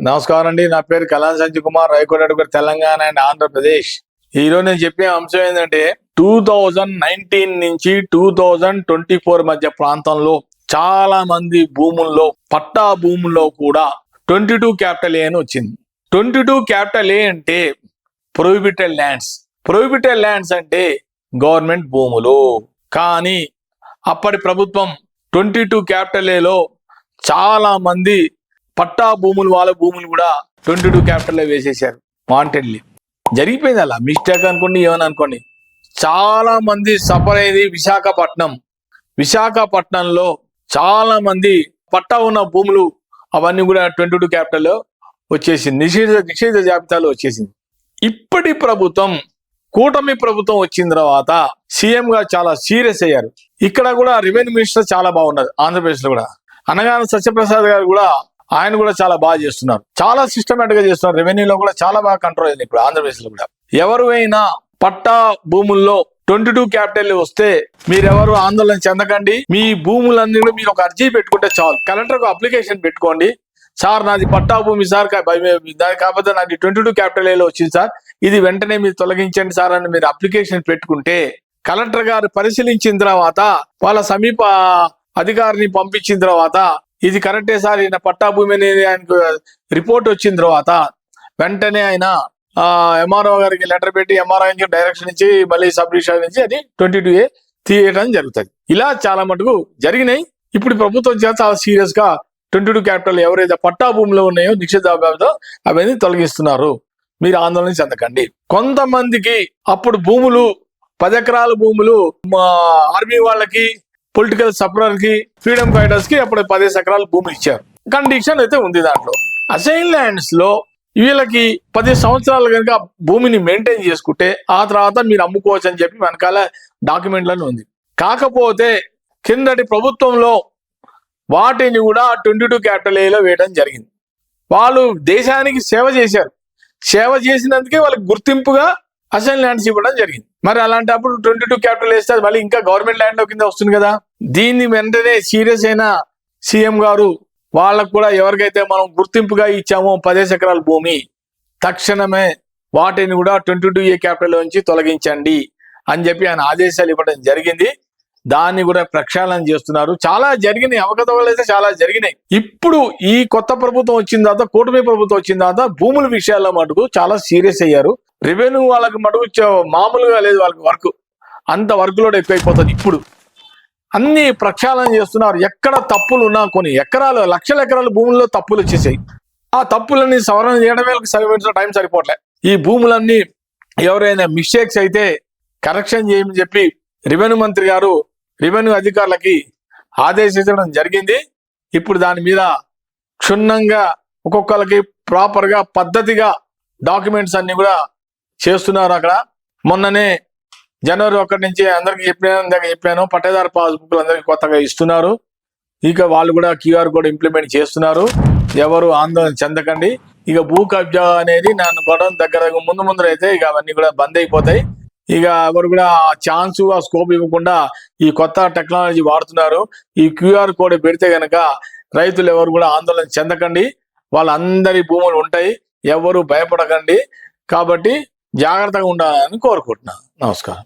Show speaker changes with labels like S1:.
S1: నమస్కారం అండి. నా పేరు కలాన్ సంజయ్ కుమార్, రైకోట తెలంగాణ అండ్ ఆంధ్రప్రదేశ్. ఈరోజు నేను చెప్పే అంశం ఏంటంటే 2019 నుంచి 2024 మధ్య ప్రాంతంలో చాలా మంది భూముల్లో, పట్టా భూముల్లో కూడా 22 క్యాపిటల్ ఏ అని వచ్చింది. 22 క్యాపిటల్ ఏ అంటే ప్రొహిబిటెడ్ ల్యాండ్స్. ప్రొహిబిటెడ్ ల్యాండ్స్ అంటే గవర్నమెంట్ భూములు. కానీ అప్పటి ప్రభుత్వం 22 క్యాపిటల్ ఏలో చాలా మంది పట్టా భూములు, వాళ్ళ భూములు కూడా 22 క్యాపిటల్ వేసేసారు. వాంటెడ్లీ జరిగిపోయింది. అలా మిస్టేక్ అనుకోండి, ఏమని అనుకోండి. చాలా మంది సఫర్ అయ్యేది విశాఖపట్నంలో చాలా మంది పట్టా ఉన్న భూములు అవన్నీ కూడా 22 క్యాపిటల్ వచ్చేసింది, నిషేధ జాబితాలో వచ్చేసింది. ఇప్పటి ప్రభుత్వం, కూటమి ప్రభుత్వం వచ్చిన తర్వాత సీఎం గా చాలా సీరియస్ అయ్యారు. ఇక్కడ కూడా రెవెన్యూ మినిస్టర్ చాలా బాగున్నారు. ఆంధ్రప్రదేశ్ లో కూడా అనగానే సత్యప్రసాద్ గారు కూడా, ఆయన కూడా చాలా బాగా చేస్తున్నారు. చాలా సిస్టమేటిక్ గా చేస్తున్నారు. రెవెన్యూలో కూడా చాలా బాగా కంట్రోల్ అయింది ఇప్పుడు ఆంధ్రప్రదేశ్ లో కూడా. ఎవరైనా పట్టా భూముల్లో 22 క్యాపిటల్ వస్తే మీరెవరు ఆందోళన చెందకండి. మీ భూములన్నీ కూడా మీరు ఒక అర్జీ పెట్టుకుంటే చాలు. కలెక్టర్ కు అప్లికేషన్ పెట్టుకోండి. సార్ నాది పట్టా భూమి సార్, దాని కాకపోతే నాది 22 క్యాపిటల్ ఏలో వచ్చింది సార్, ఇది వెంటనే మీరు తొలగించండి సార్ అని మీరు అప్లికేషన్ పెట్టుకుంటే కలెక్టర్ గారు పరిశీలించిన తర్వాత, వాళ్ళ సమీప అధికారిని పంపించిన తర్వాత, ఇది కరెక్టే సార్, ఈయన పట్టా భూమి అనేది ఆయనకు రిపోర్ట్ వచ్చిన తర్వాత వెంటనే ఆయన ఎంఆర్ఓ గారికి లెటర్ పెట్టి ఎంఆర్ఓ నుంచి డైరెక్షన్ ఇచ్చి మళ్ళీ సబ్ రిజిస్టర్ నుంచి అది 22A తీయడం జరుగుతుంది. ఇలా చాలా మటుకు జరిగినాయి. ఇప్పుడు ప్రభుత్వం చాలా సీరియస్ గా 22 క్యాపిటల్ ఎవరైతే పట్టా భూమిలో ఉన్నాయో నిషేధాబాబుతో అవన్నీ తొలగిస్తున్నారు. మీరు ఆందోళన చెందకండి. కొంతమందికి అప్పుడు భూములు 10 ఎకరాల భూములు ఆర్మీ వాళ్ళకి, పొలిటికల్ సపరర్ కి, ఫ్రీడమ్ ఫైటర్స్ కి అప్పుడు 10 ఎకరాల భూములు ఇచ్చారు. కండిషన్ అయితే ఉంది దాంట్లో. అసైన్ ల్యాండ్స్ లో వీళ్ళకి 10 సంవత్సరాలు కనుక భూమిని మెయింటైన్ చేసుకుంటే ఆ తర్వాత మీరు అమ్ముకోవచ్చు అని చెప్పి వెనకాల డాక్యుమెంట్లను ఉంది. కాకపోతే కిందటి ప్రభుత్వంలో వాటిని కూడా 22 క్యాపిటల్ ఏలో వేయడం జరిగింది. వాళ్ళు దేశానికి సేవ చేశారు. సేవ చేసినందుకే వాళ్ళకి గుర్తింపుగా అసైన్ ల్యాండ్స్ ఇవ్వడం జరిగింది. మరి అలాంటప్పుడు 22 క్యాపిటల్ వేస్తే మళ్ళీ ఇంకా గవర్నమెంట్ ల్యాండ్ లో కింద వస్తుంది కదా. దీన్ని వెంటనే సీరియస్ అయిన సీఎం గారు వాళ్ళకు కూడా ఎవరికైతే మనం గుర్తింపుగా ఇచ్చామో 10 ఎకరాల భూమి, తక్షణమే వాటిని కూడా 22A క్యాపిటల్ నుంచి తొలగించండి అని చెప్పి ఆయన ఆదేశాలు ఇవ్వడం జరిగింది. దాన్ని కూడా ప్రక్షాళన చేస్తున్నారు. చాలా జరిగినాయి, అవకతవకలు అయితే చాలా జరిగినాయి. ఇప్పుడు ఈ కొత్త ప్రభుత్వం వచ్చిన తర్వాత, కూటమి ప్రభుత్వం వచ్చిన తర్వాత భూముల విషయాల్లో మటుకు చాలా సీరియస్ అయ్యారు. రెవెన్యూ వాళ్ళకి మటుకు మామూలుగా లేదు, వాళ్ళకి వర్క్ అంత వర్క్ లోడ్ ఎక్కువైపోతుంది. ఇప్పుడు అన్ని ప్రక్షాళన చేస్తున్నారు. ఎక్కడ తప్పులు ఉన్నా, కొన్ని ఎకరాలు, లక్షల ఎకరాల భూముల్లో తప్పులు వచ్చేసాయి. ఆ తప్పులన్నీ సవరణ చేయడమే టైం సరిపోవట్లే. ఈ భూములన్నీ ఎవరైనా మిస్టేక్స్ అయితే కరెక్షన్ చేయమని చెప్పి రెవెన్యూ మంత్రి గారు రెవెన్యూ అధికారులకి ఆదేశించడం జరిగింది. ఇప్పుడు దాని మీద క్షుణ్ణంగా ఒక్కొక్కరికి ప్రాపర్ గా పద్ధతిగా డాక్యుమెంట్స్ అన్ని కూడా చేస్తున్నారు. అక్కడ మొన్ననే జనవరి 1 నుంచి అందరికి చెప్పాను, పట్టేదారు పాస్బుక్లు అందరికి కొత్తగా ఇస్తున్నారు. ఇక వాళ్ళు కూడా QR కోడ్ ఇంప్లిమెంట్ చేస్తున్నారు. ఎవరు ఆందోళన చెందకండి. ఇక భూ కబ్జా అనేది నన్ను కొట్టడం దగ్గర ముందు అయితే ఇక అవన్నీ కూడా బంద్ అయిపోతాయి. ఇక ఎవరు కూడా ఛాన్స్, ఆ స్కోప్ ఇవ్వకుండా ఈ కొత్త టెక్నాలజీ వాడుతున్నారు. ఈ QR కోడ్ పెడితే గనక రైతులు ఎవరు కూడా ఆందోళన చెందకండి. వాళ్ళందరి భూములు ఉంటాయి, ఎవరు భయపడకండి. కాబట్టి జాగ్రత్తగా ఉండాలని కోరుకుంటున్నాను. నమస్కారం.